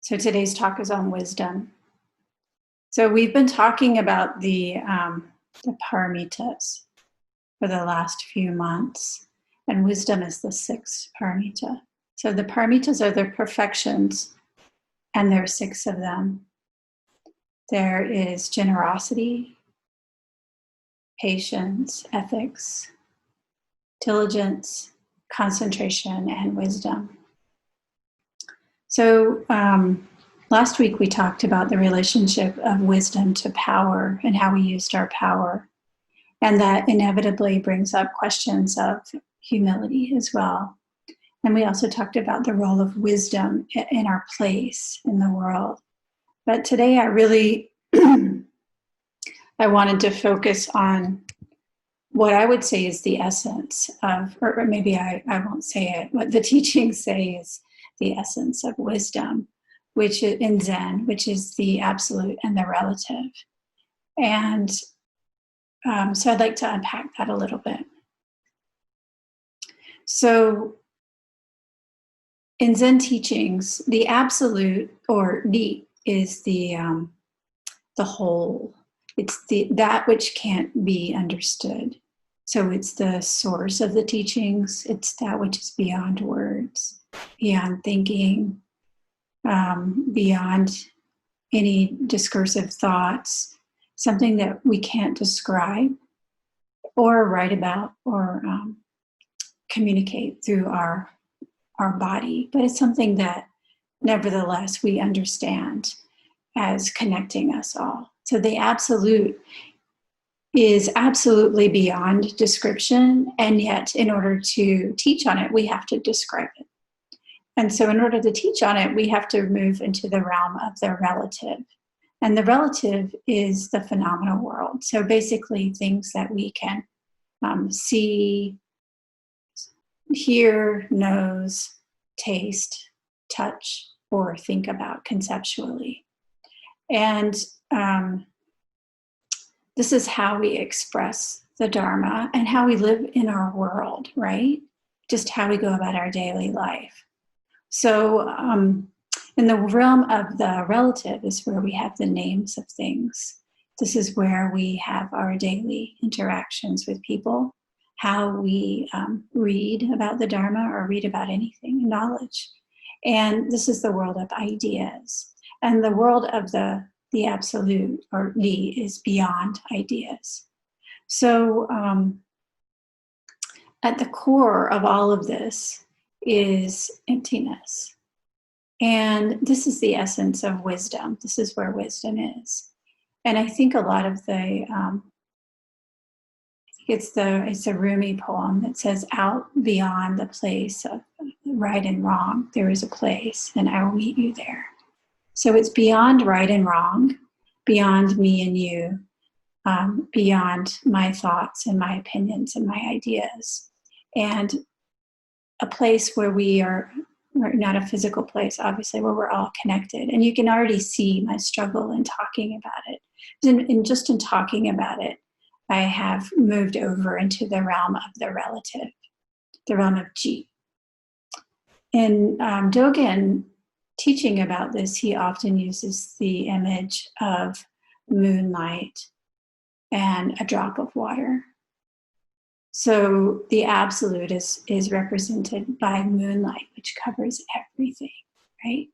So today's talk is on wisdom. So we've been talking about the paramitas for the last few months, and wisdom is the sixth paramita. So the paramitas are the perfections, and there are six of them. There is generosity, patience, ethics, diligence, concentration, and wisdom. So last week we talked about the relationship of wisdom to power and how we used our power. And that inevitably brings up questions of humility as well. And we also talked about the role of wisdom in our place in the world. But today I really I wanted to focus on what I would say is the essence of, or maybe I won't say it, what the teachings say is the essence of wisdom, which is in Zen, which is the absolute and the relative. And so I'd like to unpack that a little bit. So in Zen teachings, the absolute, or Ni, is the whole. It's that which can't be understood. So it's the source of the teachings. It's that which is beyond words, beyond thinking, beyond any discursive thoughts, something that we can't describe or write about or communicate through our body. But it's something that nevertheless we understand as connecting us all. So the absolute is absolutely beyond description, and yet in order to teach on it, we have to describe it. And so in order to teach on it, we have to move into the realm of the relative. And the relative is the phenomenal world. So basically things that we can see, hear, nose, taste, touch, or think about conceptually. And this is how we express the Dharma and how we live in our world, right? Just how we go about our daily life. So in the realm of the relative is where we have the names of things. This is where we have our daily interactions with people, how we read about the Dharma or read about anything, knowledge. And this is the world of ideas. And the world of the absolute, or Li, is beyond ideas. So at the core of all of this is emptiness. And this is the essence of wisdom. This is where wisdom is. And I think a lot of it's a Rumi poem that says, out beyond the place of right and wrong, there is a place, and I will meet you there. So it's beyond right and wrong, beyond me and you, beyond my thoughts and my opinions and my ideas. And a place where we're not a physical place, obviously, where we're all connected. And you can already see my struggle in talking about it. And just in talking about it, I have moved over into the realm of the relative, the realm of Ji. In Dogen teaching about this, he often uses the image of moonlight and a drop of water. So the absolute is represented by moonlight, which covers everything, right?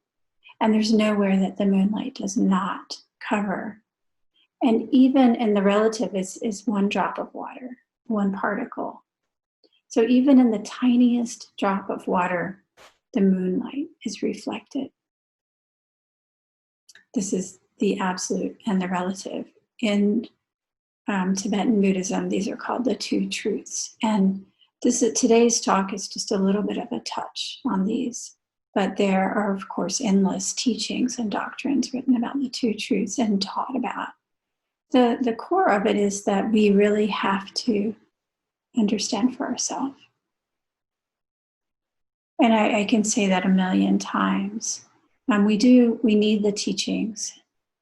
And there's nowhere that the moonlight does not cover. And even in the relative is one drop of water, one particle. So even in the tiniest drop of water, the moonlight is reflected. This is the absolute and the relative. In Tibetan Buddhism, these are called the two truths. And today's talk is just a little bit of a touch on these. But there are, of course, endless teachings and doctrines written about the two truths and taught about. The core of it is that we really have to understand for ourselves. And I can say that a million times. We need the teachings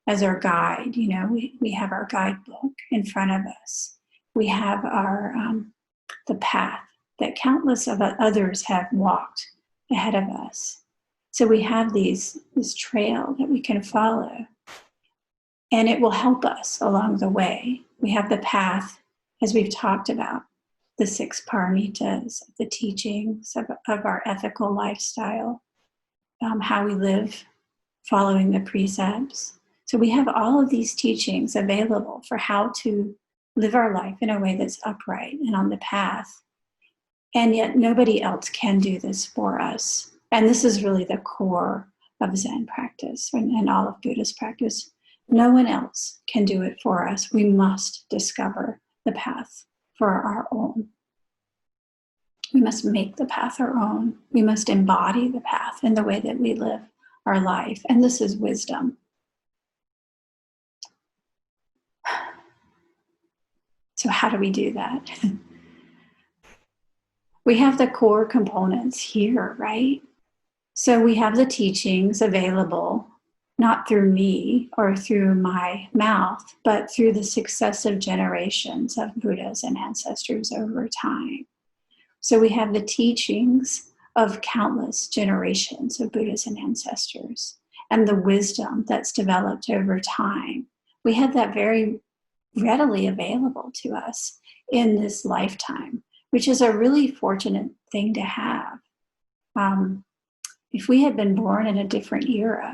as our guide. You know, we have our guidebook in front of us. We have our the path that countless of others have walked ahead of us. So we have this trail that we can follow, and it will help us along the way. We have the path, as we've talked about, the 6 paramitas, the teachings of our ethical lifestyle, how we live following the precepts. So we have all of these teachings available for how to live our life in a way that's upright and on the path. And yet nobody else can do this for us. And this is really the core of Zen practice and all of Buddhist practice. No one else can do it for us. We must discover the path for our own. We must make the path our own. We must embody the path in the way that we live our life. And this is wisdom. So how do we do that? We have the core components here, right? So we have the teachings available, not through me or through my mouth, but through the successive generations of Buddhas and ancestors over time. So we have the teachings of countless generations of Buddhas and ancestors and the wisdom that's developed over time. We have that very readily available to us in this lifetime, which is a really fortunate thing to have. If we had been born in a different era,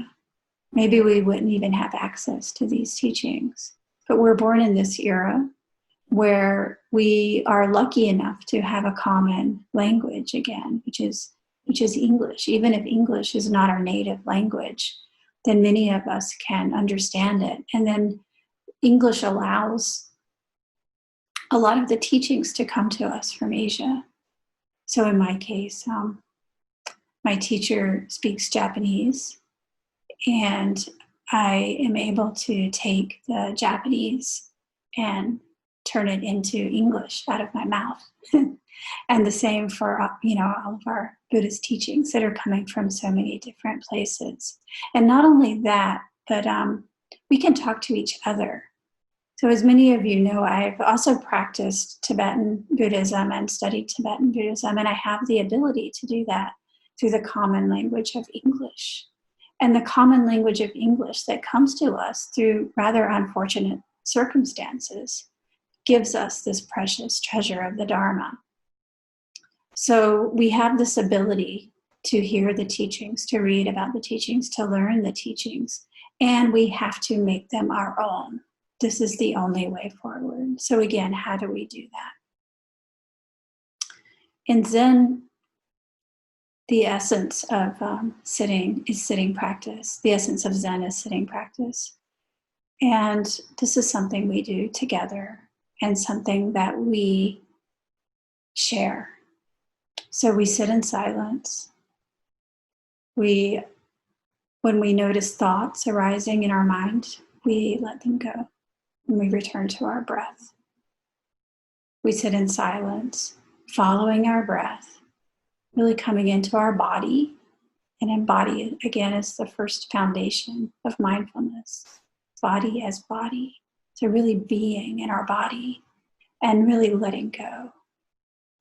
maybe we wouldn't even have access to these teachings. But we're born in this era where we are lucky enough to have a common language again, which is English. Even if English is not our native language, then many of us can understand it. And then English allows a lot of the teachings to come to us from Asia. So in my case, my teacher speaks Japanese, and I am able to take the Japanese and turn it into English out of my mouth. And the same for all of our Buddhist teachings that are coming from so many different places. And not only that, but we can talk to each other. So as many of you know, I've also practiced Tibetan Buddhism and studied Tibetan Buddhism, and I have the ability to do that through the common language of English. And the common language of English that comes to us through rather unfortunate circumstances gives us this precious treasure of the Dharma. So we have this ability to hear the teachings, to read about the teachings, to learn the teachings, and we have to make them our own. This is the only way forward. So again, how do we do that? In Zen, the essence of sitting is sitting practice. The essence of Zen is sitting practice. And this is something we do together and something that we share. So we sit in silence. When we notice thoughts arising in our mind, we let them go and we return to our breath. We sit in silence, following our breath, really coming into our body. And body, again, is the first foundation of mindfulness. Body as body. So really being in our body and really letting go,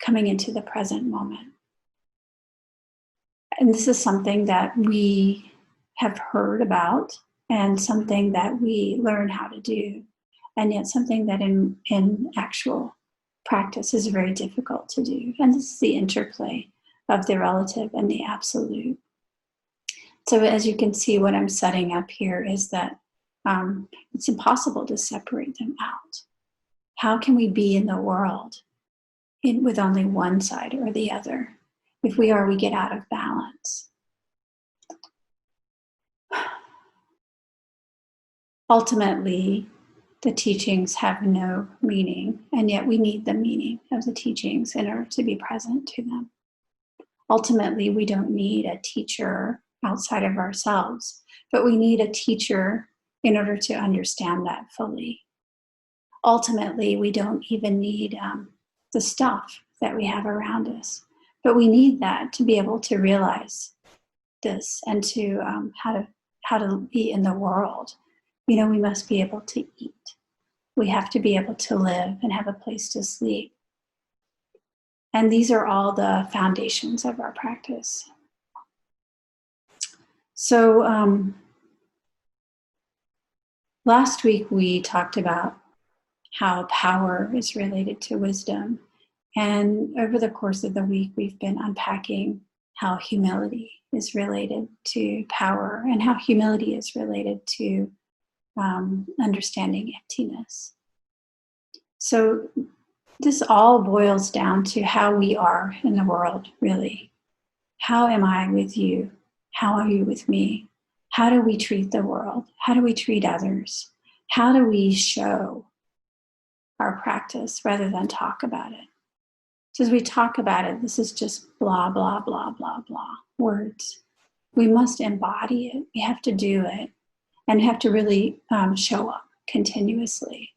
coming into the present moment. And this is something that we have heard about and something that we learn how to do, and yet something that in actual practice is very difficult to do. And this is the interplay of the relative and the absolute. So as you can see, what I'm setting up here is that it's impossible to separate them out. How can we be in the world with only one side or the other? If we get out of balance. Ultimately, the teachings have no meaning, and yet we need the meaning of the teachings in order to be present to them. Ultimately, we don't need a teacher outside of ourselves, but we need a teacher in order to understand that fully. Ultimately, we don't even need the stuff that we have around us, but we need that to be able to realize this and to how to be in the world. We must be able to eat. We have to be able to live and have a place to sleep. And these are all the foundations of our practice. So last week we talked about how power is related to wisdom. And over the course of the week, we've been unpacking how humility is related to power and how humility is related to understanding emptiness. So this all boils down to how we are in the world, really. How am I with you? How are you with me? How do we treat the world? How do we treat others? How do we show our practice rather than talk about it? So as we talk about it, this is just blah, blah, blah, blah, blah, words. We must embody it. We have to do it and have to really show up continuously.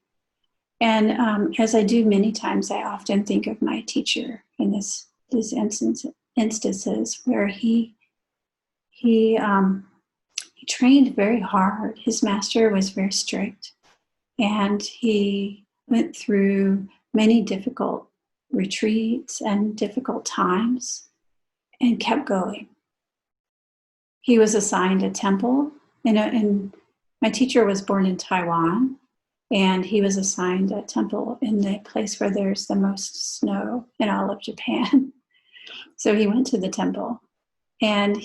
And as I do many times, I often think of my teacher in these instances where he trained very hard. His master was very strict, and he went through many difficult retreats and difficult times and kept going. He was assigned a temple, and my teacher was born in Taiwan, and he was assigned a temple in the place where there's the most snow in all of Japan. So he went to the temple, and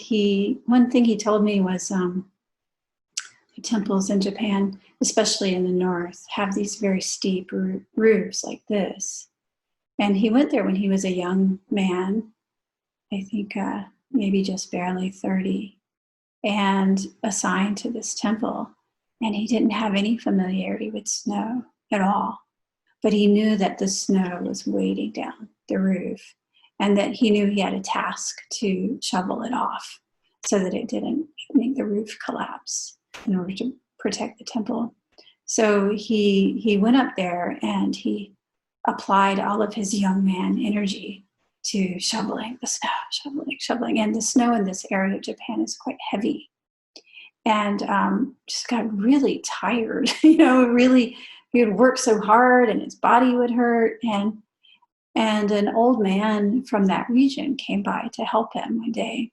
one thing he told me was the temples in Japan, especially in the north, have these very steep roofs like this. And he went there when he was a young man, I think maybe just barely 30, and assigned to this temple. And he didn't have any familiarity with snow at all. But he knew that the snow was weighting down the roof, and that he knew he had a task to shovel it off so that it didn't make the roof collapse in order to protect the temple. So he went up there and he applied all of his young man energy to shoveling the snow, shoveling. And the snow in this area of Japan is quite heavy. And just got really tired, really, he would work so hard and his body would hurt. And an old man from that region came by to help him one day.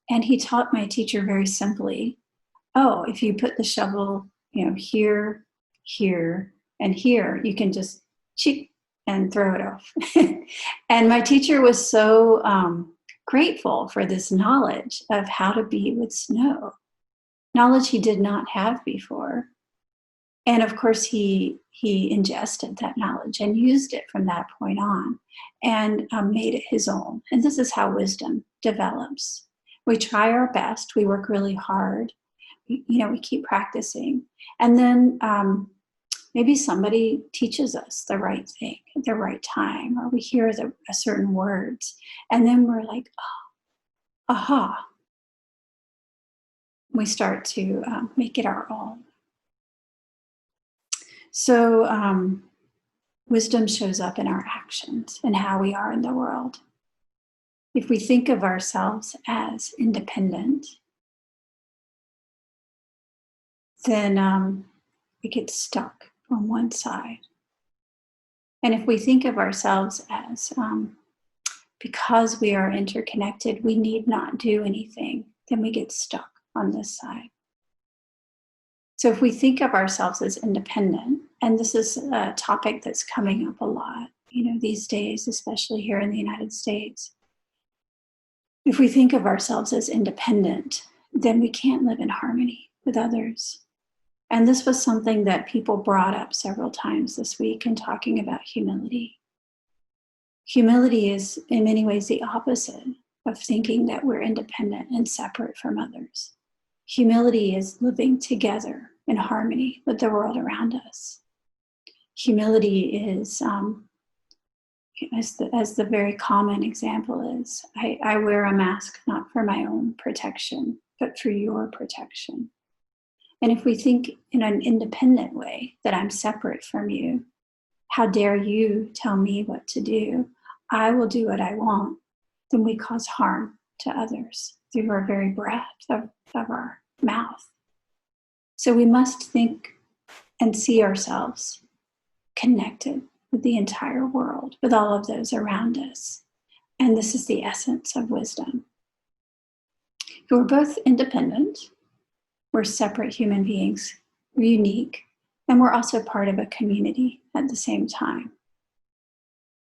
And he taught my teacher very simply, if you put the shovel, here, here, and here, you can just cheek and throw it off. And my teacher was so grateful for this knowledge of how to be with snow, knowledge he did not have before. And of course, he ingested that knowledge and used it from that point on and made it his own. And this is how wisdom develops. We try our best. We work really hard. We keep practicing. And then maybe somebody teaches us the right thing at the right time, or we hear a certain words. And then we're like, aha. We start to make it our own. So wisdom shows up in our actions and how we are in the world. If we think of ourselves as independent, then we get stuck on one side. And if we think of ourselves as because we are interconnected, we need not do anything, then we get stuck on this side. So if we think of ourselves as independent, and this is a topic that's coming up a lot, these days, especially here in the United States. If we think of ourselves as independent, then we can't live in harmony with others. And this was something that people brought up several times this week in talking about humility. Humility is in many ways the opposite of thinking that we're independent and separate from others. Humility is living together in harmony with the world around us. Humility is, as the very common example is, I wear a mask not for my own protection, but for your protection. And if we think in an independent way that I'm separate from you, how dare you tell me what to do? I will do what I want. Then we cause harm to others through our very breath of our mouth. So we must think and see ourselves connected with the entire world, with all of those around us. And this is the essence of wisdom. who are both independent. We're separate human beings, we're unique, and we're also part of a community at the same time.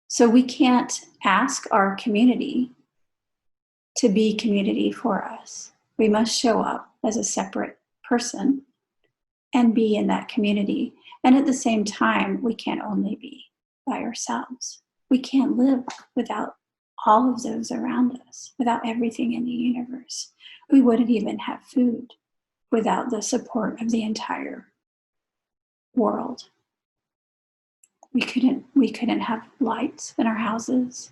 So we can't ask our community to be community for us. We must show up as a separate person and be in that community. And at the same time, we can't only be by ourselves. We can't live without all of those around us, without everything in the universe. We wouldn't even have food without the support of the entire world. We couldn't have lights in our houses.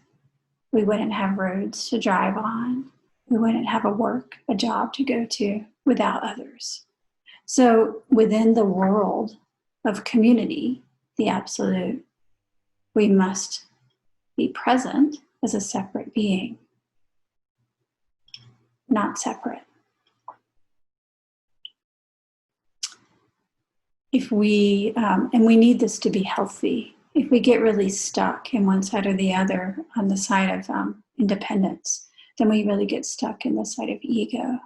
We wouldn't have roads to drive on. We wouldn't have a job to go to without others. So within the world of community, the absolute, we must be present as a separate being, not separate. If we, and we need this to be healthy, if we get really stuck in one side or the other on the side of independence, then we really get stuck in the side of ego.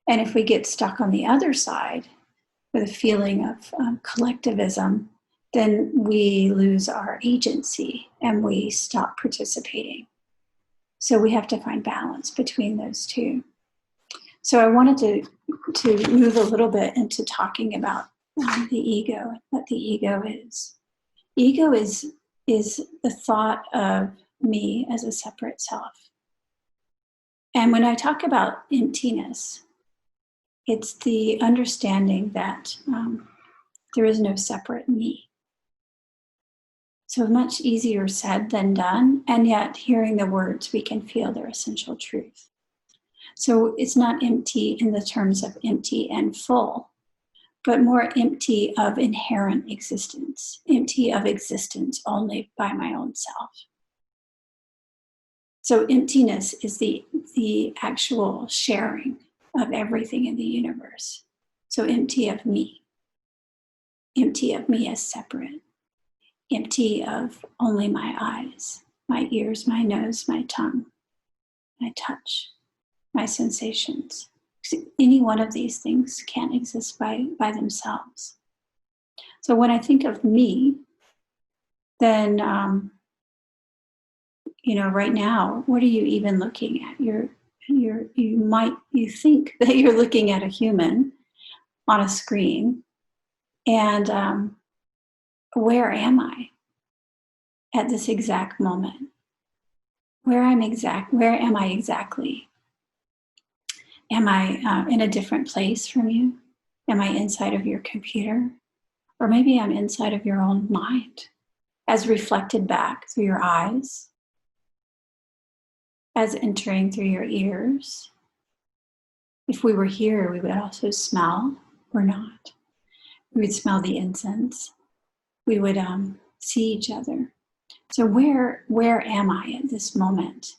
And if we get stuck on the other side with a feeling of collectivism, then we lose our agency and we stop participating. So we have to find balance between those two. So I wanted to move a little bit into talking about the ego, what the ego is. Ego is the thought of me as a separate self. And when I talk about emptiness, it's the understanding that there is no separate me. So much easier said than done, and yet hearing the words, we can feel their essential truth. So it's not empty in the terms of empty and full, but more empty of inherent existence, empty of existence only by my own self. So emptiness is the actual sharing of everything in the universe. So empty of me as separate, empty of only my eyes, my ears, my nose, my tongue, my touch, my sensations. Any one of these things can't exist by themselves. So when I think of me, then, right now, what are you even looking at? You think that you're looking at a human on a screen, and where am I at this exact moment? Where am I exactly? Am I in a different place from you? Am I inside of your computer? Or maybe I'm inside of your own mind, as reflected back through your eyes, as entering through your ears. If we were here, we would also smell. We're not. We would smell the incense. We would see each other. So where am I at this moment?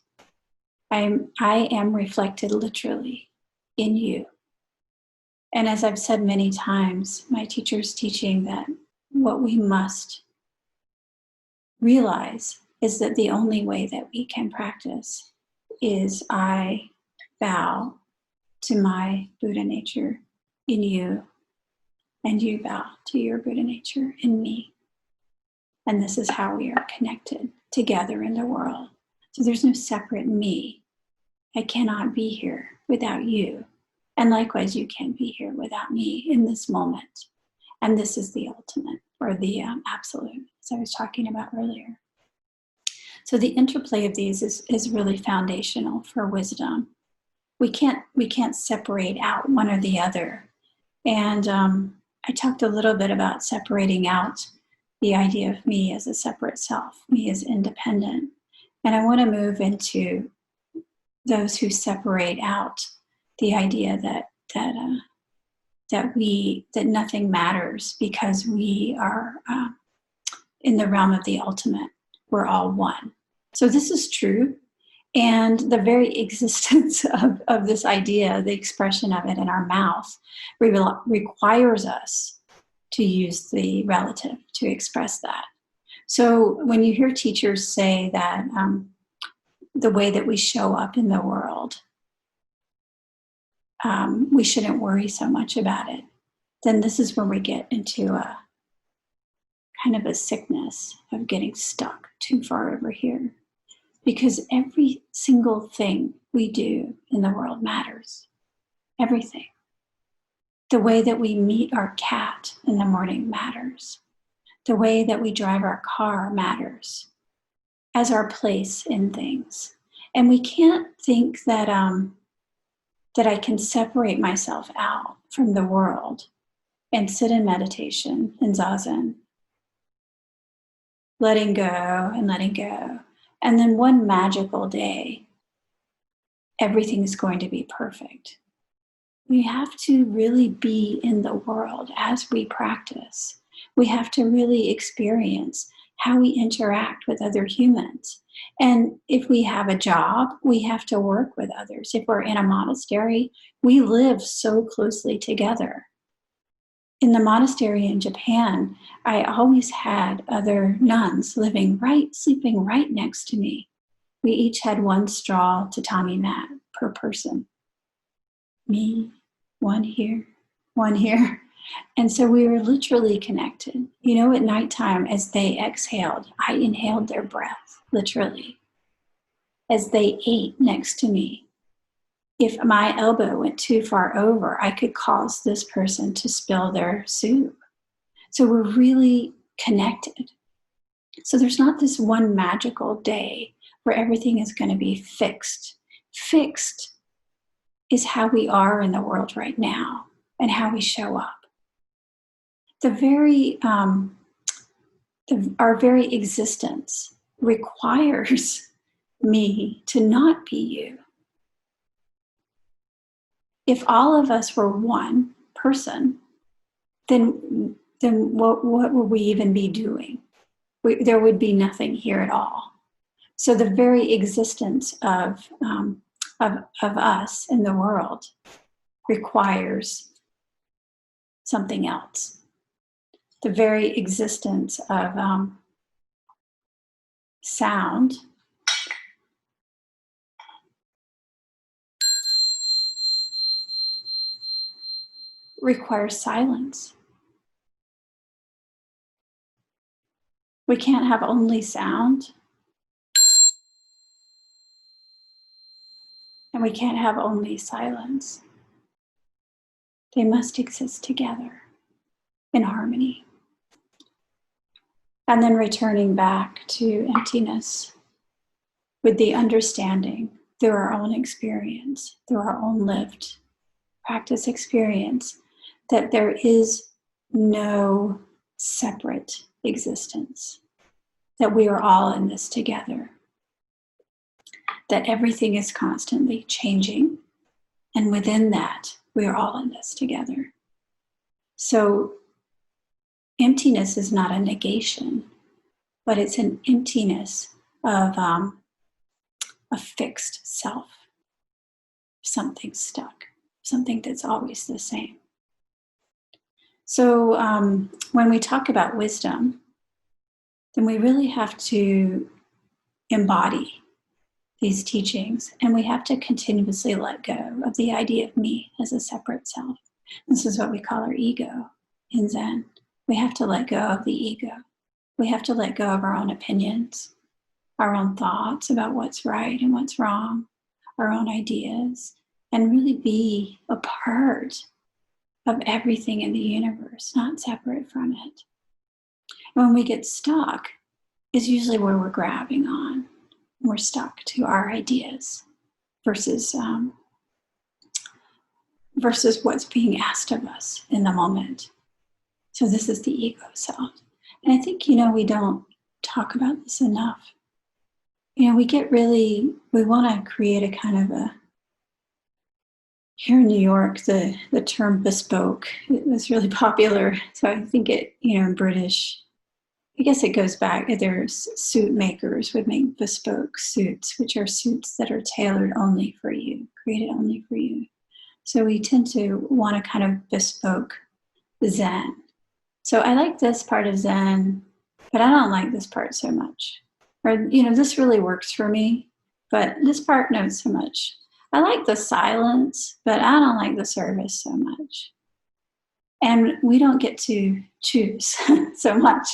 I am reflected literally in you. And as I've said many times, my teacher's teaching that what we must realize is that the only way that we can practice is I bow to my Buddha nature in you, and you bow to your Buddha nature in me. And this is how we are connected together in the world. So there's no separate me. I cannot be here without you. And likewise, you can't be here without me in this moment. And this is the ultimate, or the absolute, as I was talking about earlier. So the interplay of these is really foundational for wisdom. We can't separate out one or the other. And I talked a little bit about separating out the idea of me as a separate self, me as independent. And I want to move into those who separate out the idea that nothing matters because we are in the realm of the ultimate. We're all one. So this is true. And the very existence of this idea, the expression of it in our mouth, requires us to use the relative to express that. So when you hear teachers say that the way that we show up in the world we shouldn't worry so much about it, then this is when we get into a kind of a sickness of getting stuck too far over here. Because every single thing we do in the world matters. Everything. The way that we meet our cat in the morning matters. The way that we drive our car matters as our place in things. And we can't think that that I can separate myself out from the world and sit in meditation in zazen, letting go and letting go. And then one magical day, everything is going to be perfect. We have to really be in the world as we practice. We have to really experience how we interact with other humans. And if we have a job, we have to work with others. If we're in a monastery, we live so closely together. In the monastery in Japan, I always had other nuns sleeping right next to me. We each had one straw tatami mat per person. Me, one here, one here. And so we were literally connected. You know, at nighttime, as they exhaled, I inhaled their breath, literally. As they ate next to me, if my elbow went too far over, I could cause this person to spill their soup. So we're really connected. So there's not this one magical day where everything is going to be fixed. Fixed is how we are in the world right now and how we show up. Our very existence requires me to not be you. If all of us were one person, then what would we even be doing? There would be nothing here at all. So the very existence of us in the world requires something else. The very existence of sound requires silence. We can't have only sound, and we can't have only silence. They must exist together in harmony. And then returning back to emptiness with the understanding through our own experience, through our own lived practice experience, that there is no separate existence, that we are all in this together, that everything is constantly changing, and within that, we are all in this together. So emptiness is not a negation, but it's an emptiness of a fixed self, something stuck, something that's always the same. So when we talk about wisdom, then we really have to embody these teachings, and we have to continuously let go of the idea of me as a separate self. This is what we call our ego in Zen. We have to let go of the ego. We have to let go of our own opinions, our own thoughts about what's right and what's wrong, our own ideas, and really be a part of everything in the universe, not separate from it. When we get stuck is usually where we're grabbing on. We're stuck to our ideas versus what's being asked of us in the moment. So this is the ego self. And I think, we don't talk about this enough. We want to create a kind of a, here in New York, the term bespoke, it was really popular. So I think it, in British, I guess it goes back, there's suit makers would make bespoke suits, which are suits that are tailored only for you, created only for you. So we tend to want to kind of bespoke Zen. So I like this part of Zen, but I don't like this part so much. Or, this really works for me, but this part, not so much. I like the silence, but I don't like the service so much. And we don't get to choose so much.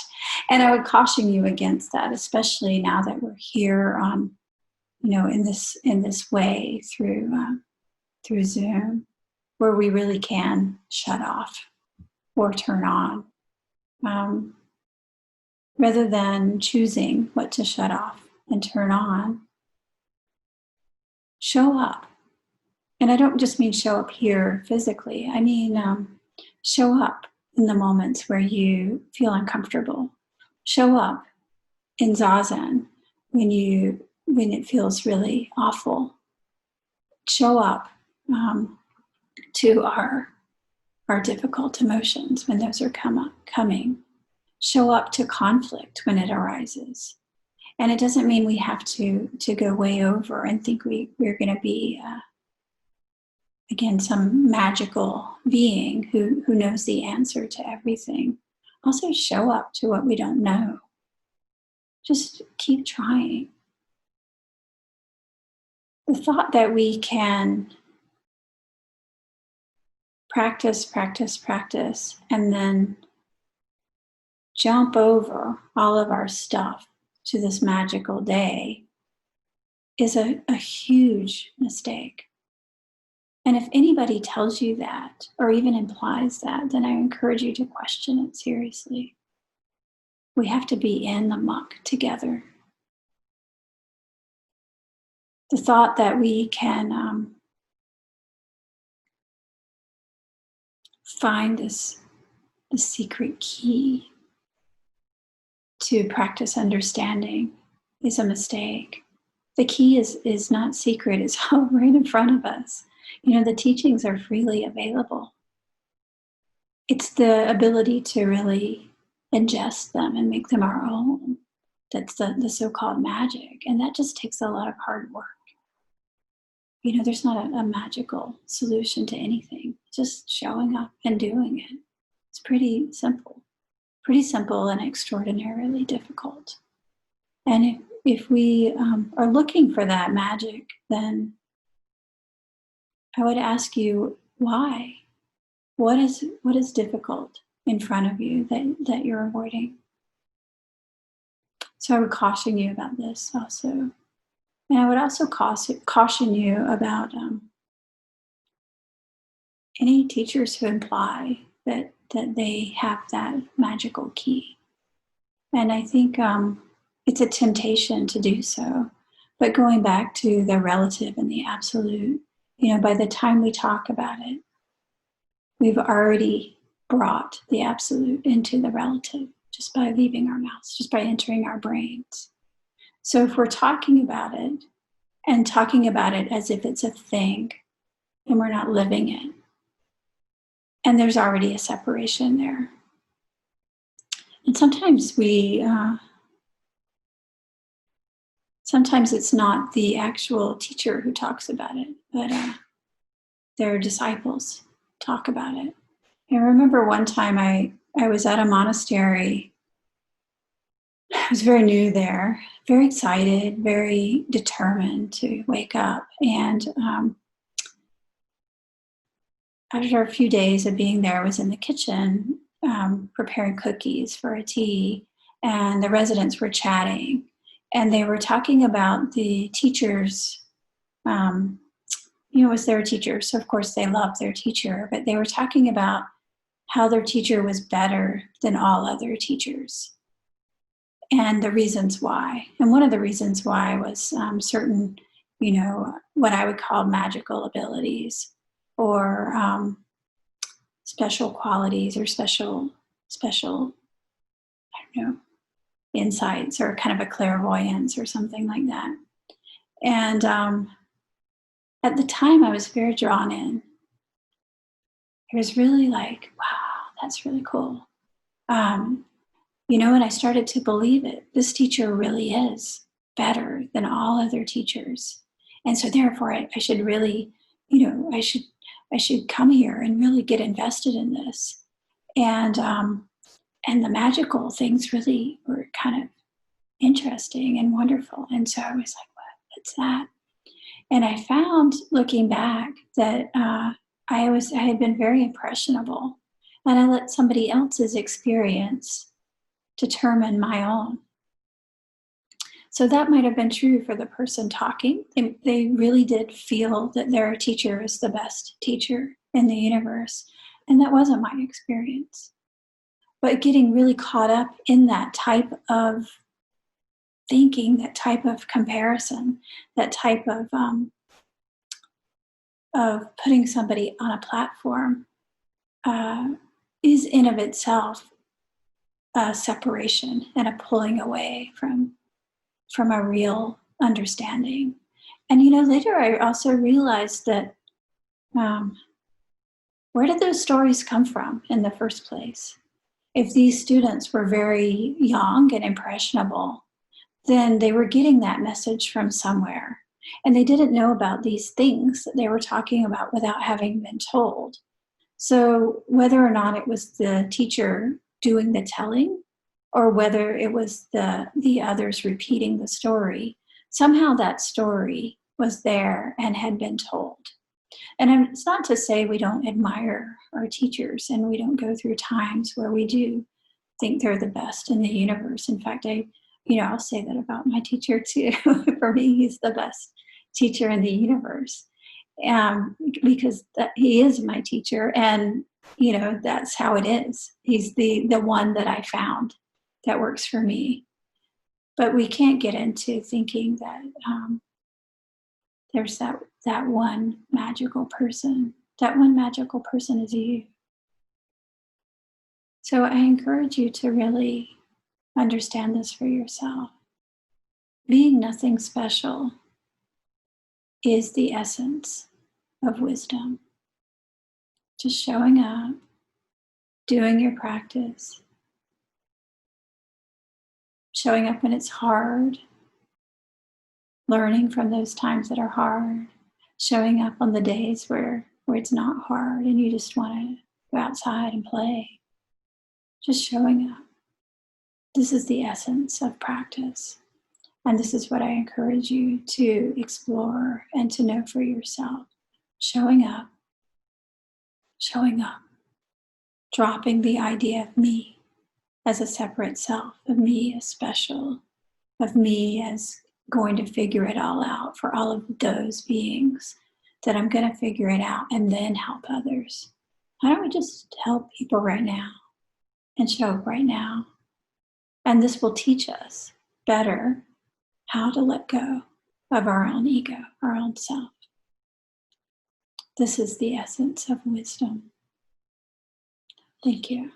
And I would caution you against that, especially now that we're here on, in this way through Zoom, where we really can shut off or turn on, rather than choosing what to shut off and turn on. Show up. And I don't just mean show up here physically. I mean, show up in the moments where you feel uncomfortable. Show up in Zazen when it feels really awful. Show up to our difficult emotions when those are coming. Show up to conflict when it arises. And it doesn't mean we have to go way over and think we're going to be again, some magical being who knows the answer to everything. Also show up to what we don't know. Just keep trying. The thought that we can practice, and then jump over all of our stuff to this magical day is a huge mistake. And if anybody tells you that, or even implies that, then I encourage you to question it seriously. We have to be in the muck together. The thought that we can find this secret key to practice understanding is a mistake. The key is not secret, it's all right in front of us. The teachings are freely available. It's the ability to really ingest them and make them our own. That's the so-called magic. And that just takes a lot of hard work. There's not a magical solution to anything. Just showing up and doing it. It's pretty simple and extraordinarily difficult. And if we are looking for that magic, then I would ask you, why? What is difficult in front of you that you're avoiding? So I would caution you about this also. And I would also caution you about any teachers who imply that they have that magical key. And I think it's a temptation to do so. But going back to the relative and the absolute, by the time we talk about it, we've already brought the absolute into the relative just by leaving our mouths, just by entering our brains. So if we're talking about it and talking about it as if it's a thing and we're not living it, and there's already a separation there. And sometimes sometimes it's not the actual teacher who talks about it, but their disciples talk about it. I remember one time I was at a monastery. I was very new there, very excited, very determined to wake up. And after a few days of being there, I was in the kitchen preparing cookies for a tea, and the residents were chatting. And they were talking about the teachers, it was their teacher, so of course they loved their teacher, but they were talking about how their teacher was better than all other teachers and the reasons why. And one of the reasons why was certain, what I would call magical abilities or special qualities or special, insights or kind of a clairvoyance or something like that. And at the time I was very drawn in. I was really like, wow, that's really cool. And I started to believe it. This teacher really is better than all other teachers. And so therefore I should really, I should come here and really get invested in this. And the magical things really were kind of interesting and wonderful. And so I was like, what's that? And I found, looking back, that I had been very impressionable, and I let somebody else's experience determine my own. So that might have been true for the person talking. They really did feel that their teacher is the best teacher in the universe, and that wasn't my experience. But getting really caught up in that type of thinking, that type of comparison, that type of putting somebody on a platform is in of itself a separation and a pulling away from a real understanding. And later I also realized that where did those stories come from in the first place? If these students were very young and impressionable, then they were getting that message from somewhere. And they didn't know about these things that they were talking about without having been told. So whether or not it was the teacher doing the telling, or whether it was the others repeating the story, somehow that story was there and had been told. And it's not to say we don't admire our teachers and we don't go through times where we do think they're the best in the universe. In fact, I'll say that about my teacher too. For me, he's the best teacher in the universe, because he is my teacher, and that's how it is. He's the one that I found that works for me. But we can't get into thinking that there's that one magical person. That one magical person is you. So I encourage you to really understand this for yourself. Being nothing special is the essence of wisdom. Just showing up, doing your practice, showing up when it's hard, learning from those times that are hard, showing up on the days where it's not hard and you just want to go outside and play. Just showing up. This is the essence of practice. And this is what I encourage you to explore and to know for yourself. Showing up, dropping the idea of me as a separate self, of me as special, of me as going to figure it all out for all of those beings, that I'm going to figure it out and then help others. Why don't we just help people right now and show up right now? And this will teach us better how to let go of our own ego, our own self. This is the essence of wisdom. Thank you.